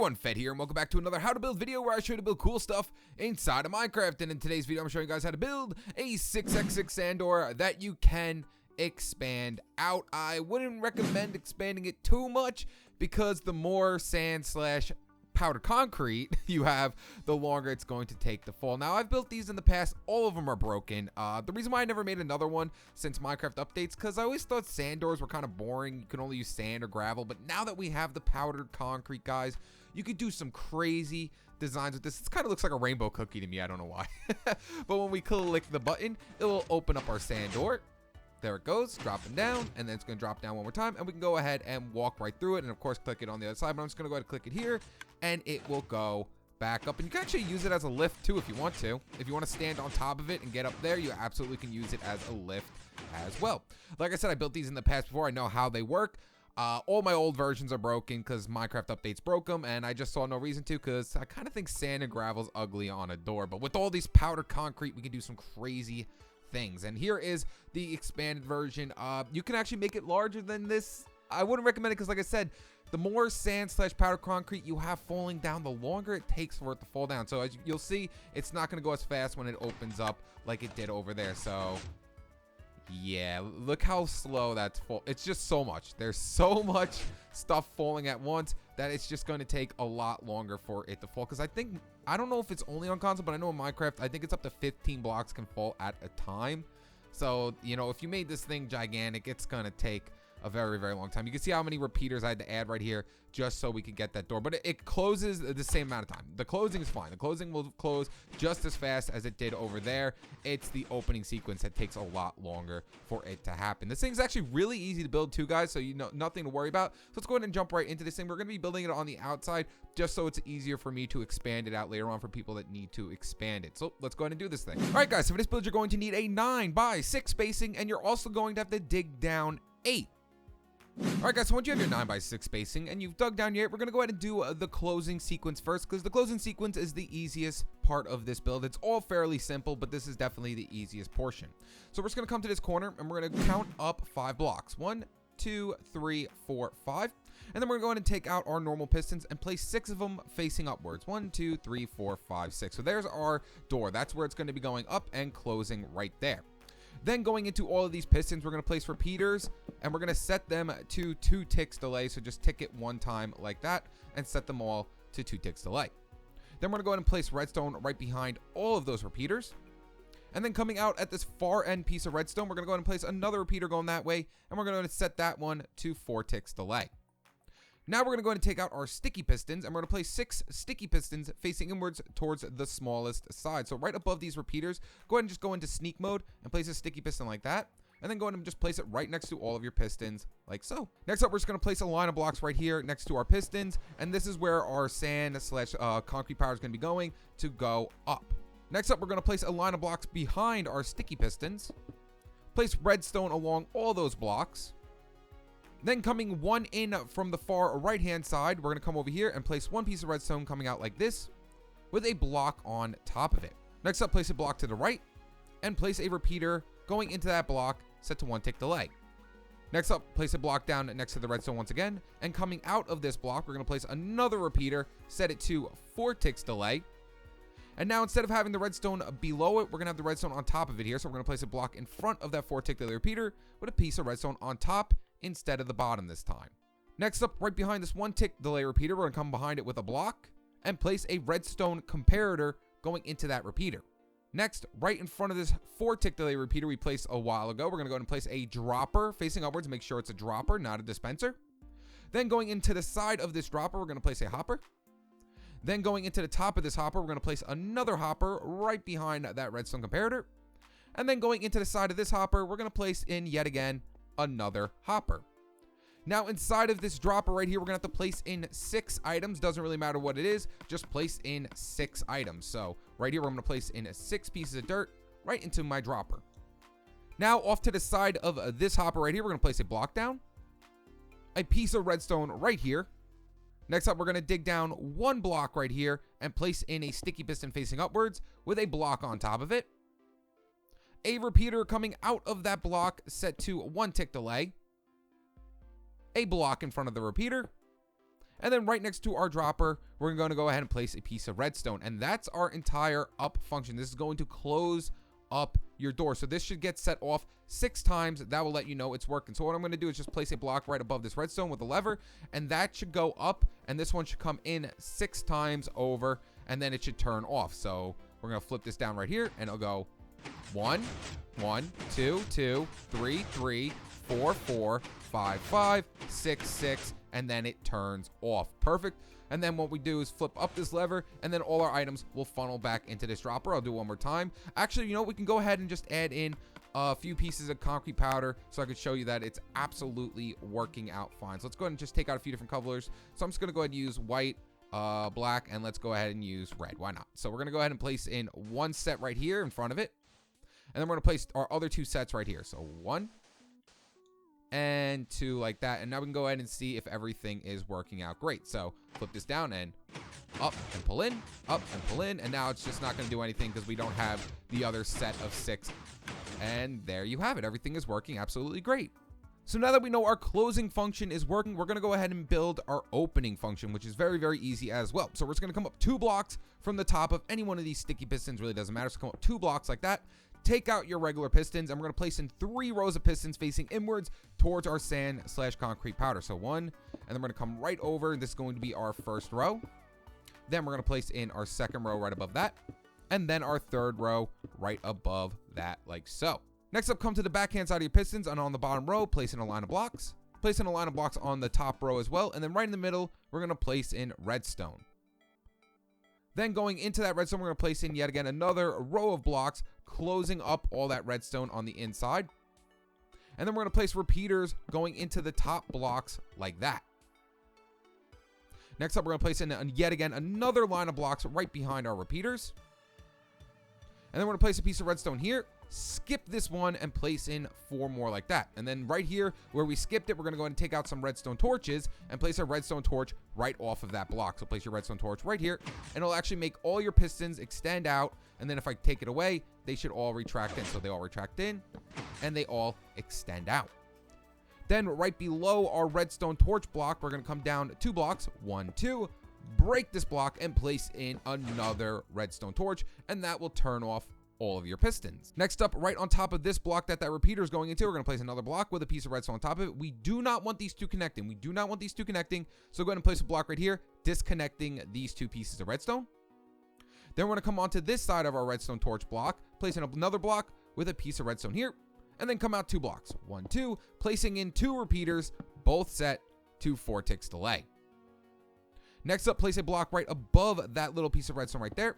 everyone, Fed here, and welcome back to another how to build video where I show you to build cool stuff inside of Minecraft. And in today's video, I'm showing you guys how to build a 6x6 sand door that you can expand out. I wouldn't recommend expanding it too much because the more sand slash powdered concrete you have, the longer it's going to take to fall. Now, I've built these in the past. All of them are broken. The reason why I never made another one since Minecraft updates, because I always thought sand doors were kind of boring. You could only use sand or gravel, but now that we have the powdered concrete, guys, you could do some crazy designs with this. It kind of looks like a rainbow cookie to me. I don't know why. But when we click the button, it will open up our sand door. There it goes, dropping down, and then it's going to drop down one more time, and we can go ahead and walk right through it, and of course click it on the other side. But I'm just going to go ahead and click it here, and it will go back up. And you can actually use it as a lift too if you want to. If you want to stand on top of it and get up there, you absolutely can use it as a lift as well. Like I said, I built these in the past before. I know how they work. All my old versions are broken because Minecraft updates broke them, and I just saw no reason to because I kind of think sand and gravel's ugly on a door. But with all these powdered concrete, we can do some crazy things. And here is the expanded version. You can actually make it larger than this. I wouldn't recommend it because, like I said, the more sand slash powdered concrete you have falling down, the longer it takes for it to fall down. So as you'll see, it's not going to go as fast when it opens up like it did over there. So yeah, look how slow that's fall. It's just so much. There's so much stuff falling at once that it's just going to take a lot longer for it to fall. Because I don't know if it's only on console, but I know in Minecraft, I think it's up to 15 blocks can fall at a time. So, you know, if you made this thing gigantic, it's going to take a very, very long time. You can see how many repeaters I had to add right here just so we could get that door. But it closes the same amount of time. The closing is fine. The closing will close just as fast as it did over there. It's the opening sequence that takes a lot longer for it to happen. This thing's actually really easy to build too, guys, so you know, nothing to worry about. So let's go ahead and jump right into this thing. We're going to be building it on the outside just so it's easier for me to expand it out later on for people that need to expand it. So let's go ahead and do this thing. All right, guys, so for this build, you're going to need a 9x6 spacing, and you're also going to have to dig down 8. Alright, guys, so once you have your 9x6 spacing and you've dug down your 8, we're going to go ahead and do the closing sequence first, because the closing sequence is the easiest part of this build. It's all fairly simple, but this is definitely the easiest portion. So we're just going to come to this corner and we're going to count up 5 blocks. 1, 2, 3, 4, 5. And then we're going to go ahead and take out our normal pistons and place 6 of them facing upwards. 1, 2, 3, 4, 5, 6. So there's our door. That's where it's going to be going up and closing right there. Then going into all of these pistons, we're going to place repeaters, and we're going to set them to 2 ticks delay. So just tick it one time like that and set them all to 2 ticks delay. Then we're going to go ahead and place redstone right behind all of those repeaters. And then coming out at this far end piece of redstone, we're going to go ahead and place another repeater going that way, and we're going to set that one to 4 ticks delay. Now we're going to go ahead and take out our sticky pistons, and we're going to place 6 sticky pistons facing inwards towards the smallest side. So right above these repeaters, go ahead and just go into sneak mode and place a sticky piston like that. And then go ahead and just place it right next to all of your pistons like so. Next up, we're just going to place a line of blocks right here next to our pistons. And this is where our sand slash concrete powder is going to be going to go up. Next up, we're going to place a line of blocks behind our sticky pistons. Place redstone along all those blocks. Then coming one in from the far right hand side, we're going to come over here and place 1 piece of redstone coming out like this with a block on top of it. Next up, place a block to the right and place a repeater going into that block set to 1 tick delay. Next up, place a block down next to the redstone once again, and coming out of this block, we're going to place another repeater, set it to 4 ticks delay. And now instead of having the redstone below it, we're going to have the redstone on top of it here. So we're going to place a block in front of that 4 tick delay repeater with a piece of redstone on top instead of the bottom this time. Next up, right behind this 1 tick delay repeater, we're going to come behind it with a block and place a redstone comparator going into that repeater. Next, right in front of this 4 tick delay repeater we placed a while ago, we're going to go ahead and place a dropper facing upwards. Make sure it's a dropper, not a dispenser. Then going into the side of this dropper, we're going to place a hopper. Then going into the top of this hopper, we're going to place another hopper right behind that redstone comparator. And then going into the side of this hopper, we're going to place in yet again another hopper. Now inside of this dropper right here, we're gonna have to place in 6 items. Doesn't really matter what it is, just place in 6 items. So right here, we're gonna place in 6 pieces of dirt right into my dropper. Now off to the side of this hopper right here, we're gonna place a block down, a piece of redstone right here. Next up, we're gonna dig down 1 block right here and place in a sticky piston facing upwards with a block on top of it. A repeater coming out of that block set to 1 tick delay. A block in front of the repeater. And then right next to our dropper, we're going to go ahead and place a piece of redstone. And that's our entire up function. This is going to close up your door. So this should get set off 6 times. That will let you know it's working. So what I'm going to do is just place a block right above this redstone with a lever, and that should go up, and this one should come in 6 times over, and then it should turn off. So we're going to flip this down right here, and it'll go 1, 1, 2, 2, 3, 3, 4, 4, 5, 5, 6, 6, and then it turns off. Perfect. And then what we do is flip up this lever, and then all our items will funnel back into this dropper. I'll do it one more time. Actually, you know, we can go ahead and just add in a few pieces of concrete powder so I could show you that it's absolutely working out fine. So let's go ahead and just take out a few different colors. So I'm just going to go ahead and use white, black, and let's go ahead and use red. Why not? So we're going to go ahead and place in 1 set right here in front of it. And then we're going to place our other 2 sets right here. So 1 and 2 like that. And now we can go ahead and see if everything is working out great. So flip this down and up and pull in, up and pull in. And now it's just not going to do anything because we don't have the other set of 6. And there you have it. Everything is working absolutely great. So now that we know our closing function is working, we're going to go ahead and build our opening function, which is very, very easy as well. So we're just going to come up 2 blocks from the top of any one of these sticky pistons. Really doesn't matter. So come up 2 blocks like that. Take out your regular pistons, and we're going to place in 3 rows of pistons facing inwards towards our sand/concrete powder. So 1, and then we're going to come right over, and this is going to be our first row. Then we're going to place in our second row right above that, and then our third row right above that, like so. Next up, come to the backhand side of your pistons, and on the bottom row, place in a line of blocks. Place in a line of blocks on the top row as well, and then right in the middle, we're going to place in redstone. Then going into that redstone, we're going to place in yet again another row of blocks, closing up all that redstone on the inside. And then we're going to place repeaters going into the top blocks like that. Next up, we're going to place in yet again another line of blocks right behind our repeaters. And then we're going to place a piece of redstone here, skip this one, and place in 4 more like that. And then right here where we skipped it, we're going to go ahead and take out some redstone torches and place a redstone torch right off of that block. So place your redstone torch right here, and it'll actually make all your pistons extend out. And then if I take it away, they should all retract in. So they all retract in and they all extend out. Then right below our redstone torch block, we're going to come down 2 blocks, 1, 2, break this block and place in another redstone torch, and that will turn off all of your pistons. Next up, right on top of this block that repeater is going into, we're going to place another block with a piece of redstone on top of it. We do not want these 2 connecting. We do not want these 2 connecting. So go ahead and place a block right here, disconnecting these 2 pieces of redstone. Then we're going to come onto this side of our redstone torch block, placing another block with a piece of redstone here, and then come out 2 blocks, 1, 2, placing in 2 repeaters, both set to 4 ticks delay. Next up, place a block right above that little piece of redstone right there.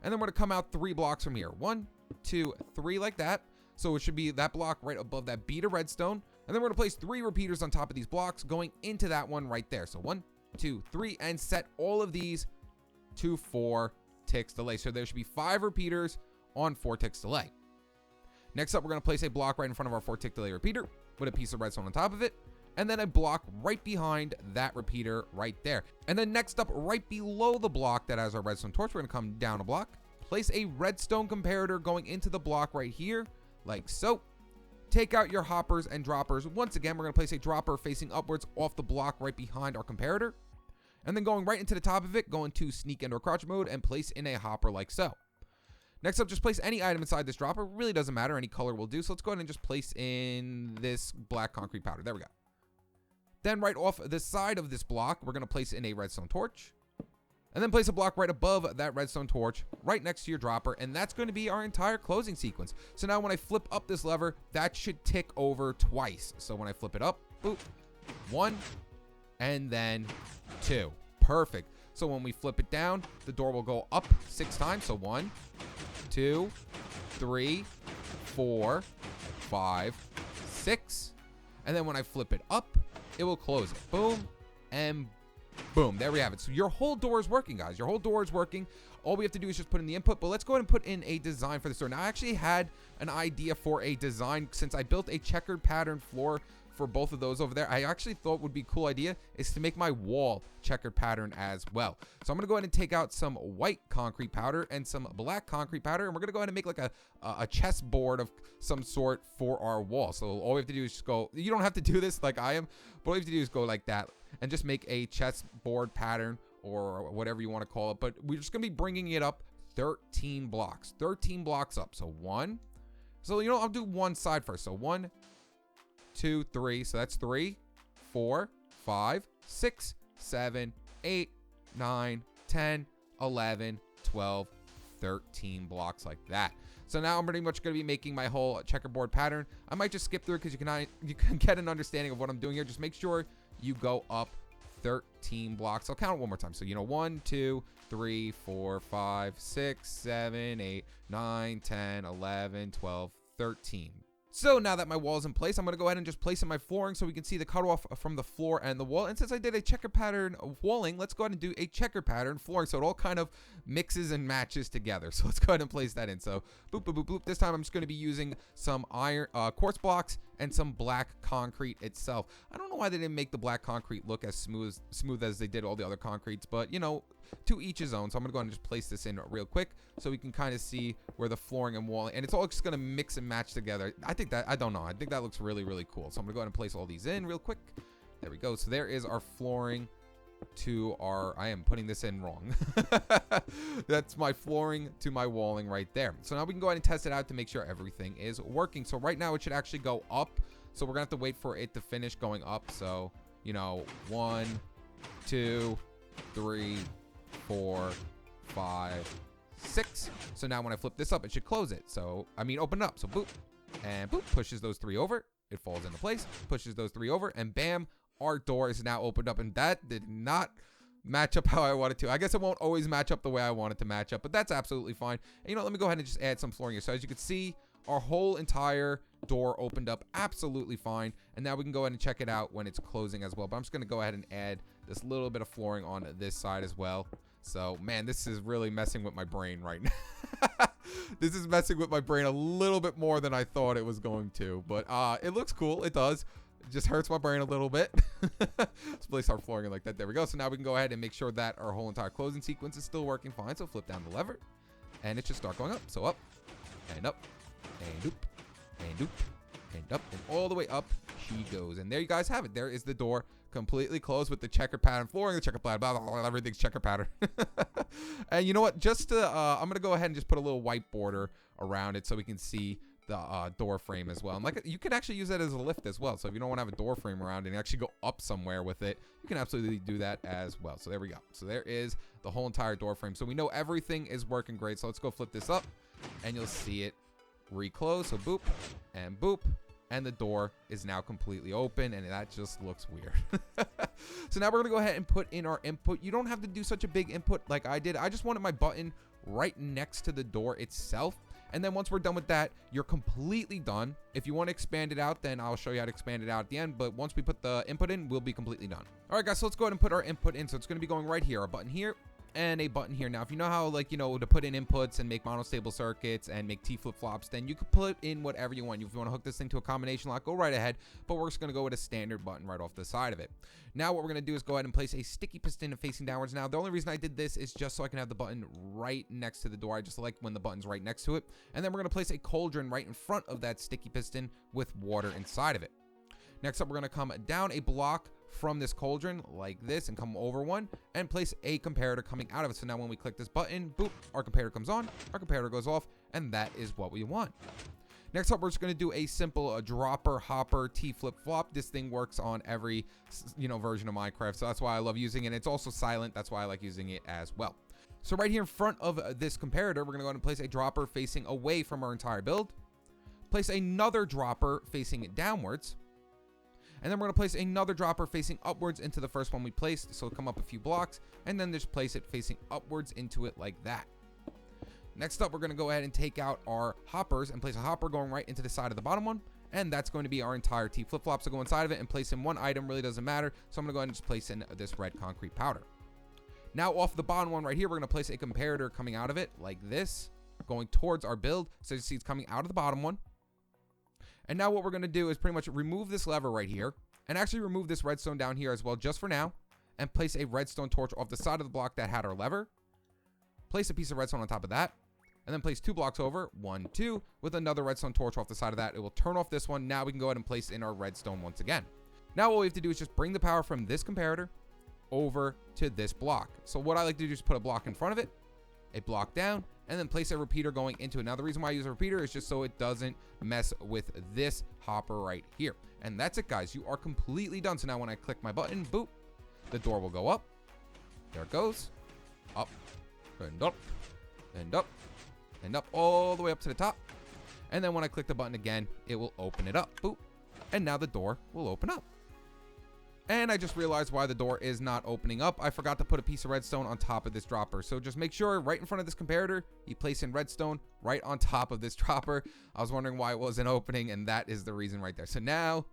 And then we're going to come out 3 blocks from here. 1, 2, 3 like that. So it should be that block right above that bead of redstone. And then we're going to place 3 repeaters on top of these blocks going into that one right there. So 1, 2, 3, and set all of these to 4 ticks delay. So there should be 5 repeaters on 4 ticks delay. Next up, we're going to place a block right in front of our 4 tick delay repeater with a piece of redstone on top of it. And then a block right behind that repeater right there. And then next up, right below the block that has our redstone torch, we're going to come down a block, place a redstone comparator going into the block right here, like so. Take out your hoppers and droppers. Once again, we're going to place a dropper facing upwards off the block right behind our comparator. And then going right into the top of it, go into sneak and or crouch mode and place in a hopper like so. Next up, just place any item inside this dropper. Really doesn't matter. Any color will do. So let's go ahead and just place in this black concrete powder. There we go. Then right off the side of this block, we're going to place in a redstone torch. And then place a block right above that redstone torch, right next to your dropper. And that's going to be our entire closing sequence. So now when I flip up this lever, that should tick over twice. So when I flip it up, boop, 1, and then 2. Perfect. So when we flip it down, the door will go up 6 times. So 1, 2, 3, 4, 5, 6. And then when I flip it up, it will close it. Boom and boom. There we have it. So your whole door is working, guys. Your whole door is working. All we have to do is just put in the input. But let's go ahead and put in a design for this door. Now, I actually had an idea for a design since I built a checkered pattern floor for both of those over there. I actually thought would be a cool idea is to make my wall checkered pattern as well. So I'm going to go ahead and take out some white concrete powder and some black concrete powder, and we're going to go ahead and make like a chessboard of some sort for our wall. So all we have to do is just go, you don't have to do this like I am, but all you have to do is go like that and just make a chessboard pattern or whatever you want to call it. But we're just going to be bringing it up 13 blocks up. So I'll do one side first. So 1, 2, 3. So that's 3, 4, 5, 6, 7, 8, 9, 10, 11, 12, 13 blocks like that. So now I'm pretty much going to be making my whole checkerboard pattern. I might just skip through it because you can get an understanding of what I'm doing here. Just make sure you go up 13 blocks. I'll count it one more time. So 1, 2, 3, 4, 5, 6, 7, 8, 9, 10, 11, 12, 13. So now that my wall is in place, I'm going to go ahead and just place in my flooring so we can see the cutoff from the floor and the wall. And since I did a checker pattern of walling, let's go ahead and do a checker pattern flooring so it all kind of mixes and matches together. So let's go ahead and place that in. So boop, boop, boop, boop. This time I'm just going to be using some iron quartz blocks and some black concrete itself. I don't know why they didn't make the black concrete look as smooth as they did all the other concretes, but to each his own. So I'm going to go ahead and just place this in real quick so we can kind of see where the flooring and walling, and it's all just going to mix and match together. I think that looks really, really cool. So I'm going to go ahead and place all these in real quick. There we go. So there is our flooring to I am putting this in wrong. That's my flooring to my walling right there. So now we can go ahead and test it out to make sure everything is working. So right now it should actually go up. So we're going to have to wait for it to finish going up. So, 1, 2, 3, 4, 5, 6. So now when I flip this up, it should close it. Open it up. So boop and boop, pushes those 3 over. It falls into place, pushes those 3 over, and bam, our door is now opened up. And that did not match up how I wanted to. I guess it won't always match up the way I want it to match up, but that's absolutely fine. And let me go ahead and just add some flooring here. So as you can see, our whole entire door opened up absolutely fine. And now we can go ahead and check it out when it's closing as well. But I'm just going to go ahead and add this little bit of flooring on this side as well. So, man, this is really messing with my brain right now. This is messing with my brain a little bit more than I thought it was going to. But it looks cool. It does. It just hurts my brain a little bit. Let's place our flooring in like that. There we go. So now we can go ahead and make sure that our whole entire closing sequence is still working fine. So flip down the lever, and it should start going up. So up, and up, and doop, and doop, and up, and all the way up she goes. And there you guys have it. There is the door completely closed with the checker pattern flooring, the checker pattern, blah, blah, blah, everything's checker pattern. And you know what? Just to, I'm gonna go ahead and just put a little white border around it so we can see the door frame as well. And like, you can actually use that as a lift as well. So if you don't want to have a door frame around it and actually go up somewhere with it, you can absolutely do that as well. So there we go. So there is the whole entire door frame. So we know everything is working great. So let's go flip this up, and you'll see it reclose. So boop and boop. And the door is now completely open, and that just looks weird. So now we're gonna go ahead and put in our input. You don't have to do such a big input like I did. I just wanted my button right next to the door itself. And then once we're done with that, you're completely done. If you want to expand it out, then I'll show you how to expand it out at the end. But once we put the input in, we'll be completely done. All right, guys, so let's go ahead and put our input in. So it's gonna be going right here, a button here, and a button here. Now, if you know how, to put in inputs and make monostable circuits and make T flip-flops, then you could put in whatever you want. If you want to hook this thing to a combination lock, go right ahead, but we're just going to go with a standard button right off the side of it. Now, what we're going to do is go ahead and place a sticky piston facing downwards. Now, the only reason I did this is just so I can have the button right next to the door. I just like when the button's right next to it. And then we're going to place a cauldron right in front of that sticky piston with water inside of it. Next up, we're going to come down a block from this cauldron like this and come over one and place a comparator coming out of it. So now when we click this button, boop, our comparator comes on, our comparator goes off, and that is what we want. Next up, we're just going to do a simple dropper hopper T flip-flop. This thing works on every version of Minecraft, so that's why I love using it. It's also silent. That's why I like using it as well. So right here in front of this comparator, we're going to go ahead and place a dropper facing away from our entire build. Place another dropper facing it downwards. And then we're going to place another dropper facing upwards into the first one we placed. So come up a few blocks, and then just place it facing upwards into it like that. Next up, we're going to go ahead and take out our hoppers and place a hopper going right into the side of the bottom one. And that's going to be our entire T flip-flop. So go inside of it and place in one item, really doesn't matter. So I'm going to go ahead and just place in this red concrete powder. Now off the bottom one right here, we're going to place a comparator coming out of it like this, going towards our build. So you see it's coming out of the bottom one. And now what we're going to do is pretty much remove this lever right here and actually remove this redstone down here as well, just for now, and place a redstone torch off the side of the block that had our lever. Place a piece of redstone on top of that, and then place 2 blocks over, 1, 2, with another redstone torch off the side of that. It will turn off this one. Now we can go ahead and place in our redstone once again. Now all we have to do is just bring the power from this comparator over to this block. So what I like to do is put a block in front of it, a block down, and then place a repeater going into it. Now the reason why I use a repeater is just so it doesn't mess with this hopper right here. And that's it, guys. You are completely done. So now when I click my button, boop, the door will go up. There it goes. Up and up and up and up all the way up to the top. And then when I click the button again, it will open it up. Boop. And now the door will open up. And I just realized why the door is not opening up. I forgot to put a piece of redstone on top of this dropper. So just make sure right in front of this comparator, you place in redstone right on top of this dropper. I was wondering why it wasn't opening, and that is the reason right there. So now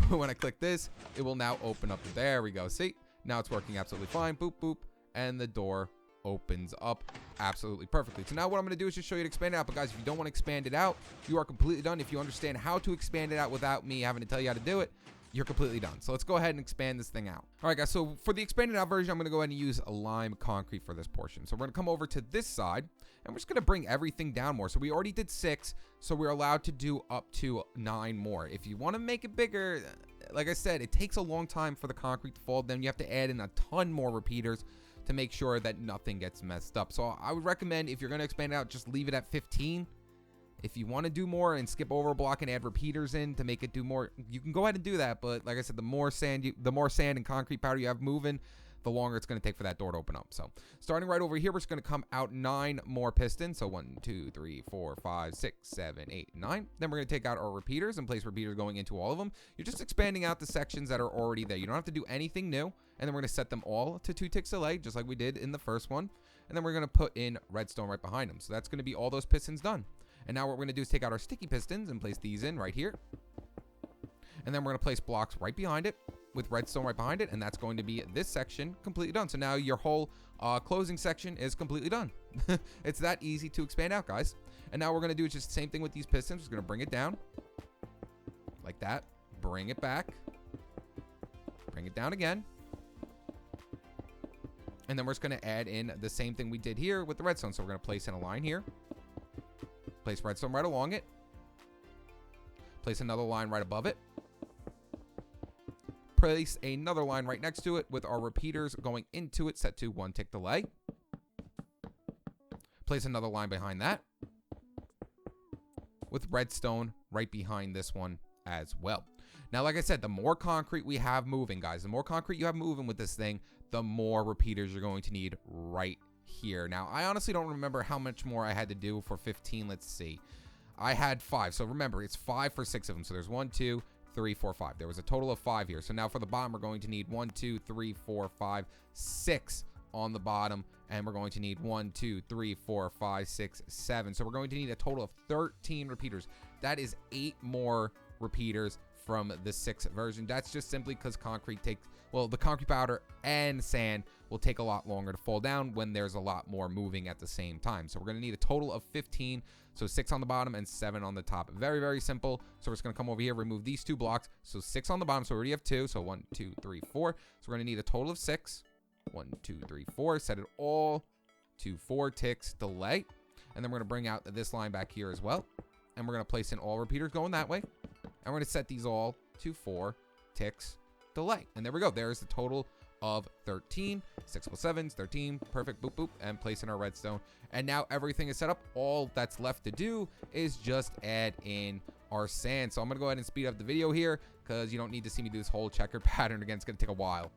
when I click this, it will now open up. There we go. See, now it's working absolutely fine. Boop, boop. And the door opens up absolutely perfectly. So now what I'm going to do is just show you to expand it out. But guys, if you don't want to expand it out, you are completely done. If you understand how to expand it out without me having to tell you how to do it, you're completely done. So let's go ahead and expand this thing out. All right, guys, so for the expanded out version, I'm going to go ahead and use a lime concrete for this portion. So we're going to come over to this side, and we're just going to bring everything down more. So we already did 6, so we're allowed to do up to 9 more. If you want to make it bigger, like I said, it takes a long time for the concrete to fall. Then you have to add in a ton more repeaters to make sure that nothing gets messed up. So I would recommend, if you're going to expand it out, just leave it at 15. If you want to do more and skip over a block and add repeaters in to make it do more, you can go ahead and do that. But like I said, the more sand and concrete powder you have moving, the longer it's going to take for that door to open up. So starting right over here, we're just going to come out 9 more pistons. So 1, 2, 3, 4, 5, 6, 7, 8, 9. Then we're going to take out our repeaters and place repeaters going into all of them. You're just expanding out the sections that are already there. You don't have to do anything new. And then we're going to set them all to 2 ticks delay, just like we did in the first one. And then we're going to put in redstone right behind them. So that's going to be all those pistons done. And now what we're going to do is take out our sticky pistons and place these in right here. And then we're going to place blocks right behind it with redstone right behind it. And that's going to be this section completely done. So now your whole closing section is completely done. It's that easy to expand out, guys. And now what we're going to do is just the same thing with these pistons. We're just going to bring it down like that. Bring it back. Bring it down again. And then we're just going to add in the same thing we did here with the redstone. So we're going to place in a line here. Place redstone right along it. Place another line right above it. Place another line right next to it with our repeaters going into it, set to 1 tick delay. Place another line behind that with redstone right behind this one as well. Now, like I said, the more concrete we have moving, guys, the more concrete you have moving with this thing, the more repeaters you're going to need right here. Now, I honestly don't remember how much more I had to do for 15. Let's see. I had 5. So remember, it's 5 for 6 of them. So there's 1, 2, 3, 4, 5. There was a total of 5 here. So now for the bottom, we're going to need 1, 2, 3, 4, 5, 6 on the bottom. And we're going to need 1, 2, 3, 4, 5, 6, 7. So we're going to need a total of 13 repeaters. That is 8 more repeaters from the 6 version. That's just simply because concrete takes, well, the concrete powder and sand will take a lot longer to fall down when there's a lot more moving at the same time. So we're going to need a total of 15. So 6 on the bottom and 7 on the top. Very, very simple. So we're just going to come over here, remove these 2 blocks. So 6 on the bottom. So we already have 2. So 1, 2, 3, 4. So we're going to need a total of 6. 1, 2, 3, 4. Set it all to 4 ticks delay. And then we're going to bring out this line back here as well. And we're going to place in all repeaters going that way. And we're going to set these all to 4 ticks delay. And there we go. There's the total of 13. 6 plus 7 is 13. Perfect. Boop, boop. And place in our redstone. And now everything is set up. All that's left to do is just add in our sand. So I'm going to go ahead and speed up the video here because you don't need to see me do this whole checker pattern again. It's going to take a while.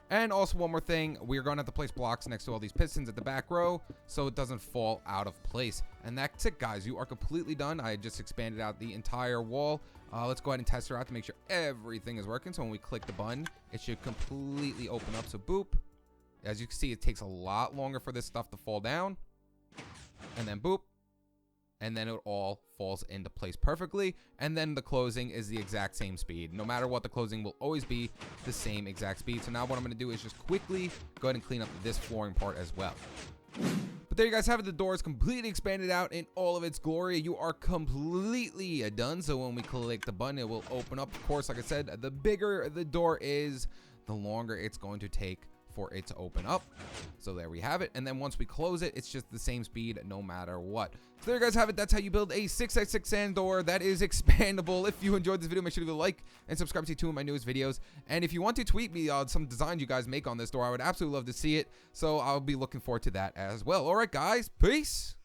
And also one more thing, we're going to have to place blocks next to all these pistons at the back row so it doesn't fall out of place. And that's it, guys. You are completely done. I just expanded out the entire wall. Let's go ahead and test her out to make sure everything is working. So when we click the button, it should completely open up. So boop. As you can see, it takes a lot longer for this stuff to fall down. And then boop. And then it all falls into place perfectly. And then the closing is the exact same speed. No matter what, the closing will always be the same exact speed. So now what I'm going to do is just quickly go ahead and clean up this flooring part as well. But there you guys have it. The door is completely expanded out in all of its glory. You are completely done. So when we click the button, it will open up. Of course, like I said, the bigger the door is, the longer it's going to take for it to open up. So there we have it. And then once we close it, it's just the same speed no matter what. So there you guys have it. That's how you build a 6x6 sand door that is expandable. If you enjoyed this video, make sure to leave a like and subscribe to 2 of my newest videos. And if you want to tweet me some designs you guys make on this door, I would absolutely love to see it. So I'll be looking forward to that as well. All right, guys. Peace.